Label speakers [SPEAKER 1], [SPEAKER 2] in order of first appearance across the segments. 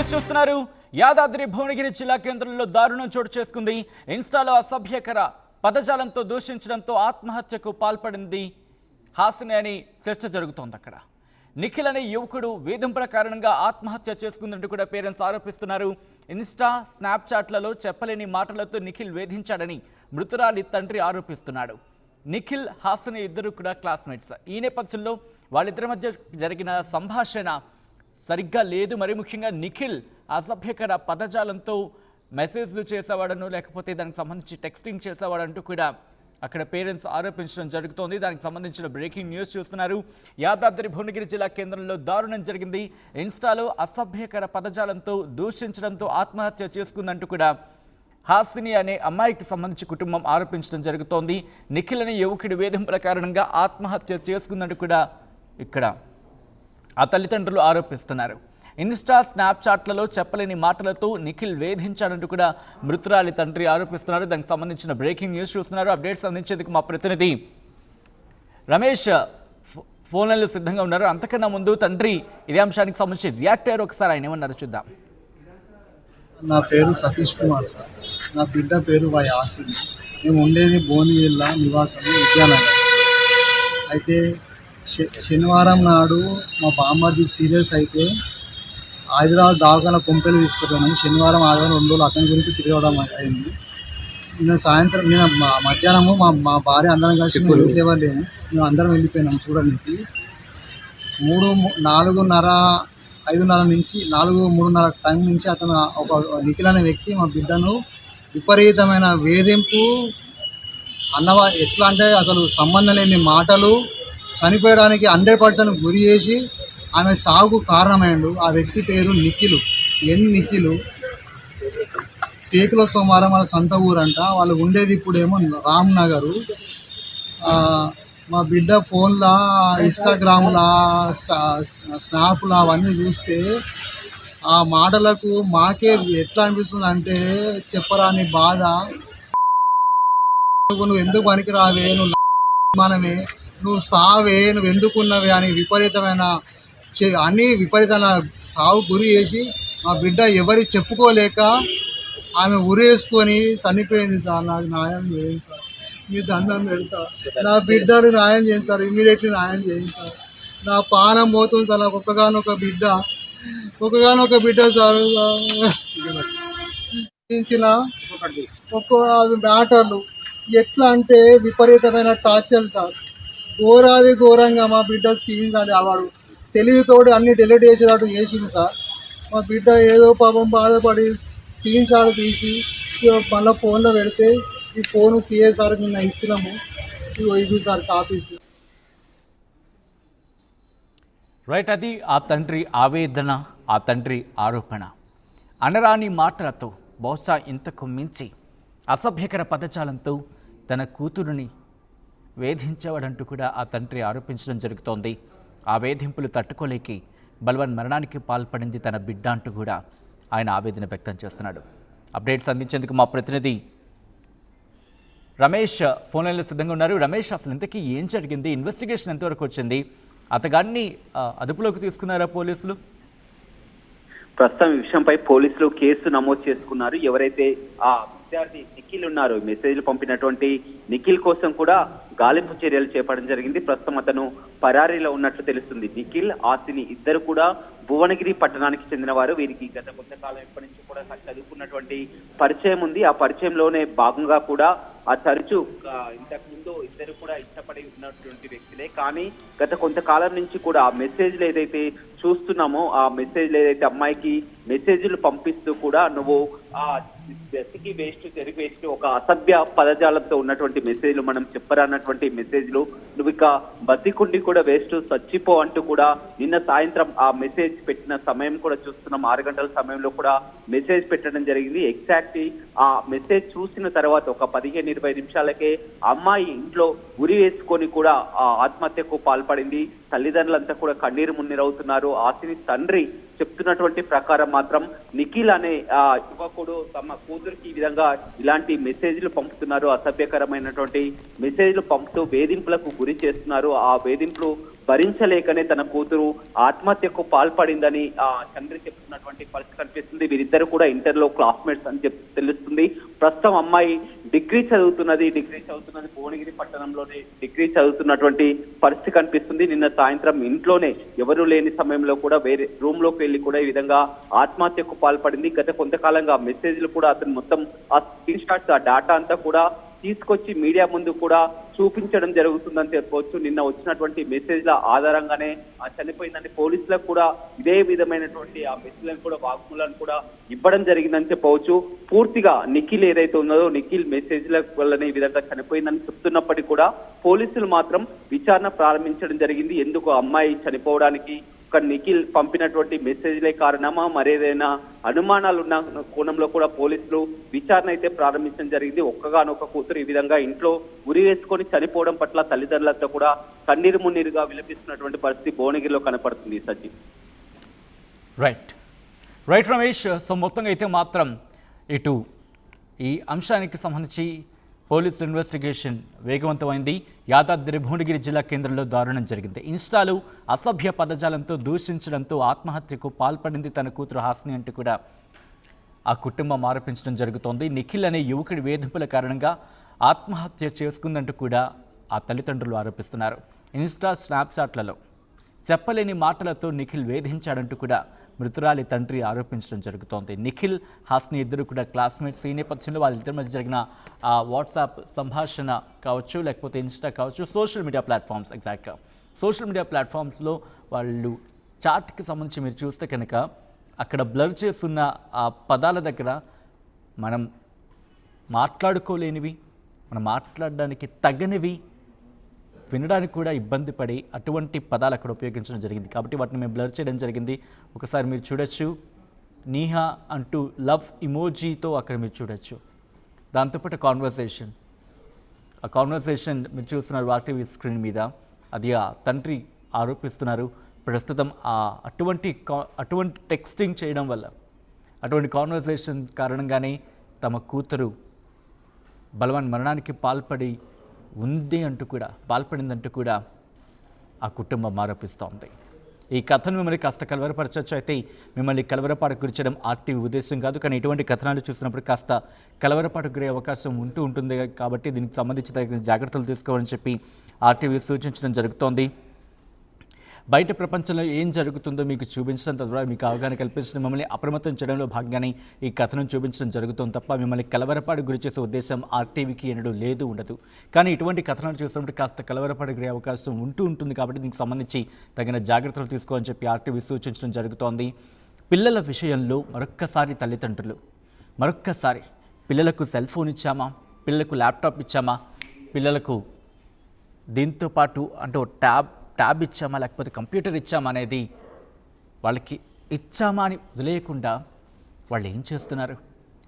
[SPEAKER 1] News చూస్తున్నారు. యాదాద్రి భువనగిరి జిల్లా కేంద్రంలో దారుణం చోటు చేసుకుంది. ఇన్స్టాలో అసభ్యకర పదజాలంతో దూషించడంతో ఆత్మహత్యకు పాల్పడింది హాసిని అని చర్చ జరుగుతోంది. అక్కడ నిఖిల్ అనే యువకుడు వేధింపుల కారణంగా ఆత్మహత్య చేసుకుందంటూ కూడా పేరెంట్స్ ఆరోపిస్తున్నారు. ఇన్స్టా స్నాప్చాట్లలో చెప్పలేని మాటలతో నిఖిల్ వేధించాడని మృతురాలి తండ్రి ఆరోపిస్తున్నాడు. నిఖిల్ హాసిని ఇద్దరు కూడా క్లాస్మేట్స్. ఈ నేపథ్యంలో వాళ్ళిద్దరి మధ్య జరిగిన సంభాషణ సరిగ్గా లేదు. మరి ముఖ్యంగా నిఖిల్ అసభ్యకర పదజాలంతో మెసేజ్లు చేసేవాడను, లేకపోతే దానికి సంబంధించి టెక్స్టింగ్ చేసేవాడంటూ కూడా అక్కడ పేరెంట్స్ ఆరోపించడం జరుగుతోంది. దానికి సంబంధించిన బ్రేకింగ్ న్యూస్ చూస్తున్నారు. యాదాద్రి భువనగిరి జిల్లా కేంద్రంలో దారుణం జరిగింది. ఇన్స్టాలో అసభ్యకర పదజాలంతో దూషించడంతో ఆత్మహత్య చేసుకుందంటూ కూడా హాసిని అనే అమ్మాయికి సంబంధించి కుటుంబం ఆరోపించడం జరుగుతోంది. నిఖిల్ అనే యువకుడి వేధింపుల కారణంగా ఆత్మహత్య చేసుకుందంటూ కూడా ఇక్కడ ఆ తల్లిదండ్రులు ఆరోపిస్తున్నారు. ఇన్స్టా స్నాప్చాట్లలో చెప్పలేని మాటలతో నిఖిల్ వేధించాడంటూ కూడా మృతురాలి తండ్రి ఆరోపిస్తున్నారు. దానికి సంబంధించిన బ్రేకింగ్ న్యూస్ చూస్తున్నారు. అప్డేట్స్ అందించేందుకు మా ప్రతినిధి రమేష్ ఫోన్ లైన్లో సిద్ధంగా ఉన్నారు. అంతకన్నా ముందు తండ్రి ఇదే అంశానికి సంబంధించి రియాక్ట్ అయ్యారు. ఒకసారి ఆయన ఏమన్నారు చూద్దాం.
[SPEAKER 2] నా పేరు సతీష్ కుమార్ సార్. నా బిడ్డ పేరు హాసిని. మేము ఉండేది భువనగిరిలో నివాసం విద్యానగర్. అయితే శనివారం నాడు మా బామ్మది సీరియస్ అయితే హైదరాబాద్ దవాఖాన కొంపెలు తీసుకుపోయినాము. శనివారం ఆదివారం 2 రోజులు అతని గురించి తిరగడం అయింది. నేను మధ్యాహ్నము మా భార్య అందరం కలిసి మేము వెళ్ళేవాళ్ళేము. మేము అందరం వెళ్ళిపోయినాము చూడడానికి. 5:30 నుంచి 4:30 టైం నుంచి అతను ఒక నిఖిల్ అనే వ్యక్తి మా బిడ్డను విపరీతమైన వేధింపు ఎట్లా అంటే అసలు సంబంధం లేని మాటలు, చనిపోయడానికి 100% గురి చేసి ఆమె సాగుకు కారణమైండు. ఆ వ్యక్తి పేరు నిఖిల్. టేకుల సోమవారం వాళ్ళ సొంత ఊరంట. వాళ్ళు ఉండేది ఇప్పుడేమో రామ్నగరు. మా బిడ్డ ఫోన్లో ఇన్స్టాగ్రామ్లా స్నాప్లా అవన్నీ చూస్తే ఆ మాటలకు మాకే ఎట్లా అనిపిస్తుంది అంటే చెప్పరాని బాధ. నువ్వు ఎందుకు పనికి రావే, నువ్వు మనమే, నువ్వు సావే, నువ్వు ఎందుకున్నవే అని విపరీతమైన సాగు గురి చేసి మా బిడ్డ ఎవరి చెప్పుకోలేక ఆమె ఉరేసుకొని చనిపోయింది సార్. నాకు న్యాయం చేయండి సార్, మీ దండం పెడతా. నా బిడ్డను న్యాయం చేయండి సార్, ఇమీడియట్లీ న్యాయం చేయండి సార్. నా పానం పోతుంది సార్. నాకు ఒక్కగానొక బిడ్డ సార్. ఒక్క మ్యాటర్లు ఎట్లా అంటే విపరీతమైన టార్చర్ సార్. ఘోరంగా మా బిడ్డ స్క్రీన్ వాడు తెలివితోడు అన్ని డెలీట్ చేసేటట్టు చేసింది సార్. మా బిడ్డ ఏదో పాపం బాధపడి స్క్రీన్ షాట్ తీసి మళ్ళీ ఫోన్లో పెడితే ఈ ఫోన్ సిఎస్ఆర్ నిన్న ఇచ్చినాము. ఇది సార్ కాపీస్.
[SPEAKER 1] రైట్, అది ఆ తండ్రి ఆవేదన, ఆ తండ్రి ఆరోపణ. అనరాని మాటలతో, బహుశా ఇంతకు మించి అసభ్యకర పదజాలంతో తన కూతురుని వేధించేవాడంటూ కూడా ఆ తండ్రి ఆరోపించడం జరుగుతోంది. ఆ వేధింపులు తట్టుకోలేకి బల్వన్ మరణానికి పాల్పడింది తన బిడ్డ అంటూ కూడా ఆయన ఆవేదన వ్యక్తం చేస్తున్నాడు. అప్డేట్స్ అందించేందుకు మా ప్రతినిధి రమేష్ ఫోన్ లైన్లో సిద్ధంగా ఉన్నారు. రమేష్, అసలు ఇంతకీ ఏం జరిగింది? ఇన్వెస్టిగేషన్ ఎంతవరకు వచ్చింది? అతగాన్ని అదుపులోకి తీసుకున్నారా పోలీసులు?
[SPEAKER 3] ప్రస్తుతం ఈ విషయంపై పోలీసులు కేసు నమోదు చేసుకున్నారు. ఎవరైతే ఆ విద్యార్థి నిఖిల్ ఉన్నారు, మెసేజ్లు పంపినటువంటి నిఖిల్ కోసం కూడా గాలింపు చర్యలు చేపట్టడం జరిగింది. ప్రస్తుతం అతను పరారీలో ఉన్నట్లు తెలుస్తుంది. నిఖిల్, హాసిని ఇద్దరు కూడా భువనగిరి పట్టణానికి చెందిన వారు. వీరికి గత కొంతకాలం ఎప్పటి నుంచి కూడా చదువుకున్నటువంటి పరిచయం ఉంది. ఆ పరిచయంలోనే భాగంగా కూడా ఆ తరచూ ఇంతకు ముందు ఇద్దరు కూడా ఇష్టపడి ఉన్నటువంటి వ్యక్తులే. కానీ గత కొంతకాలం నుంచి కూడా ఆ మెసేజ్లు ఏదైతే చూస్తున్నామో, ఆ మెసేజ్లు ఏదైతే అమ్మాయికి మెసేజ్లు పంపిస్తూ కూడా నువ్వు ఆ బెసికి వేస్ట్, చెరుకు వేస్ట్, ఒక అసభ్య పదజాలంతో ఉన్నటువంటి మెసేజ్లు, మనం చెప్పరానటువంటి మెసేజ్లు, నువ్వు ఇక బతికుండి కూడా వేస్ట్, చచ్చిపో అంటూ కూడా నిన్న సాయంత్రం ఆ మెసేజ్ పెట్టిన సమయం కూడా చూస్తున్నాం. 6 గంటల సమయంలో కూడా మెసేజ్ పెట్టడం జరిగింది. ఎగ్జాక్ట్లీ ఆ మెసేజ్ చూసిన తర్వాత ఒక 15-20 నిమిషాలకే అమ్మాయి ఇంట్లో ఉరి వేసుకొని కూడా ఆ ఆత్మహత్యకు పాల్పడింది. తల్లిదండ్రులంతా కూడా కన్నీరు మున్నీరవుతున్నారు. హాసిని తండ్రి చెప్తున్నటువంటి ప్రకారం మాత్రం నిఖిల్ అనే ఆ యువకుడు తమ కూతురికి ఈ విధంగా ఇలాంటి మెసేజ్లు పంపుతున్నారు, అసభ్యకరమైనటువంటి మెసేజ్లు పంపుతూ వేధింపులకు గురి చేస్తున్నారు. ఆ వేధింపులు భరించలేకనే తన కూతురు ఆత్మహత్యకు పాల్పడిందని తండ్రి చెప్తున్నటువంటి పరిస్థితి కనిపిస్తుంది. వీరిద్దరు కూడా ఇంటర్లో క్లాస్మేట్స్ అని తెలుస్తుంది. ప్రస్తుతం అమ్మాయి డిగ్రీ చదువుతున్నది భువనగిరి పట్టణంలోనే డిగ్రీ చదువుతున్నటువంటి పరిస్థితి కనిపిస్తుంది. నిన్న సాయంత్రం ఇంట్లోనే ఎవరు లేని సమయంలో కూడా వేరే రూమ్ లోకి వెళ్లి కూడా ఈ విధంగా ఆత్మహత్యకు పాల్పడింది. గత కొంతకాలంగా మెసేజ్లు కూడా అతను మొత్తం ఆ స్క్రీన్ షాట్స్ ఆ డేటా అంతా కూడా తీసుకొచ్చి మీడియా ముందు కూడా చూపించడం జరుగుతుందని చెప్పవచ్చు. నిన్న వచ్చినటువంటి మెసేజ్ల ఆధారంగానే చనిపోయిందని పోలీసులకు కూడా ఇదే విధమైనటువంటి ఆ మెసేజ్లను కూడా వాగ్మూలాన్ని కూడా ఇవ్వడం జరిగిందని చెప్పవచ్చు. పూర్తిగా నిఖిల్ ఏదైతే ఉన్నదో నిఖిల్ మెసేజ్ల వల్లనే ఈ విధంగా చనిపోయిందని చెప్తున్నప్పటికీ కూడా పోలీసులు మాత్రం విచారణ ప్రారంభించడం జరిగింది. ఎందుకు అమ్మాయి చనిపోవడానికి ఒక నిఖిల్ పంపినటువంటి మెసేజ్లే కారణమా మరేదైనా అనుమానాలు ఉన్న కోణంలో కూడా పోలీసులు విచారణ అయితే ప్రారంభించడం జరిగింది. ఒక్కగానొక్క కూతురు ఈ విధంగా ఇంట్లో ఉరి వేసుకొని చనిపోవడం పట్ల తల్లిదండ్రులతో కూడా కన్నీరు మున్నీరుగా విలపిస్తున్నటువంటి పరిస్థితి భువనగిరిలో కనపడుతుంది. సజ్జి
[SPEAKER 1] రైట్ రమేష్. సో మొత్తంగా అయితే మాత్రం ఇటు ఈ అంశానికి సంబంధించి పోలీసుల ఇన్వెస్టిగేషన్ వేగవంతమైంది. యాదాద్రి భువనగిరి జిల్లా కేంద్రంలో దారుణం జరిగింది. ఇన్స్టాలో అసభ్య పదజాలంతో దూషించడంతో ఆత్మహత్యకు పాల్పడింది తన కూతురు హాసిని అంటూ కూడా ఆ కుటుంబం ఆరోపించడం జరుగుతోంది. నిఖిల్ అనే యువకుడి వేధింపుల కారణంగా ఆత్మహత్య చేసుకుందంటూ కూడా ఆ తల్లిదండ్రులు ఆరోపిస్తున్నారు. ఇన్స్టా స్నాప్చాట్లలో చెప్పలేని మాటలతో నిఖిల్ వేధించాడంటూ కూడా మృతురాలి తండ్రి ఆరోపించడం జరుగుతోంది. నిఖిల్ హాస్ని ఇద్దరు కూడా క్లాస్మేట్స్. ఈ నేపథ్యంలో వాళ్ళిద్దరి మధ్య జరిగిన ఆ వాట్సాప్ సంభాషణ కావచ్చు, లేకపోతే ఇన్స్టా కావచ్చు, సోషల్ మీడియా ప్లాట్ఫామ్స్ ఎగ్జాక్ట్గా సోషల్ మీడియా ప్లాట్ఫామ్స్లో వాళ్ళు చాట్కి సంబంధించి మీరు చూస్తే కనుక అక్కడ బ్లర్ చేస్తున్న ఆ పదాల దగ్గర మనం మాట్లాడుకోలేనివి, మనం మాట్లాడడానికి తగ్గనివి, వినడానికి కూడా ఇబ్బంది పడి అటువంటి పదాలు అక్కడ ఉపయోగించడం జరిగింది. కాబట్టి వాటిని మేము బ్లర్ చేయడం జరిగింది. ఒకసారి మీరు చూడొచ్చు, నీహా అంటూ లవ్ ఇమోజీతో అక్కడ మీరు చూడొచ్చు. దాంతోపాటు ఆ కాన్వర్సేషన్ మీరు చూస్తున్నారు ఆర్టీవీ స్క్రీన్ మీద. అది ఆ తండ్రి ఆరోపిస్తున్నారు. ప్రస్తుతం అటువంటి టెక్స్టింగ్ చేయడం వల్ల, అటువంటి కాన్వర్సేషన్ కారణంగానే తమ కూతురు బలవన్ మరణానికి పాల్పడిందంటూ కూడా ఆ కుటుంబం ఆరోపిస్తోంది. ఈ కథను మిమ్మల్ని కాస్త కలవరపరచచ్చు. అయితే మిమ్మల్ని కలవరపాటుకు గురించడం ఆర్టీవీ ఉద్దేశం కాదు. కానీ ఇటువంటి కథనాలు చూసినప్పుడు కాస్త కలవరపాటుకు గురే అవకాశం ఉంటుంది. కాబట్టి దీనికి సంబంధించి తగిన జాగ్రత్తలు తీసుకోవాలని చెప్పి ఆర్టీవీ సూచించడం జరుగుతోంది. బయట ప్రపంచంలో ఏం జరుగుతుందో మీకు చూపించడం, తద్వారా మీకు అవగాహన కల్పించడం, మిమ్మల్ని అప్రమత్తం చేయడంలో భాగంగానే ఈ కథను చూపించడం జరుగుతుంది తప్ప మిమ్మల్ని కలవరపాటు గురి చేసే ఉద్దేశం ఆర్టీవీకి ఎన్నడూ ఉండదు. కానీ ఇటువంటి కథనాలు చూసినప్పుడు కాస్త కలవరపాటు గురే అవకాశం ఉంటుంది. కాబట్టి దీనికి సంబంధించి తగిన జాగ్రత్తలు తీసుకోవాలని చెప్పి ఆర్టీవీ సూచించడం జరుగుతోంది. పిల్లల విషయంలో మరొక్కసారి పిల్లలకు సెల్ ఫోన్ ఇచ్చామా, పిల్లలకు ల్యాప్టాప్ ఇచ్చామా, పిల్లలకు దీంతో పాటు అంటే ట్యాబ్ ఇచ్చామా, లేకపోతే కంప్యూటర్ ఇచ్చామా అనేది వాళ్ళకి ఇచ్చామా అని వదిలేయకుండా వాళ్ళు ఏం చేస్తున్నారు,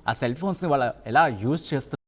[SPEAKER 1] ఆ సెల్ ఫోన్స్ని వాళ్ళు ఎలా యూజ్ చేస్తున్నారు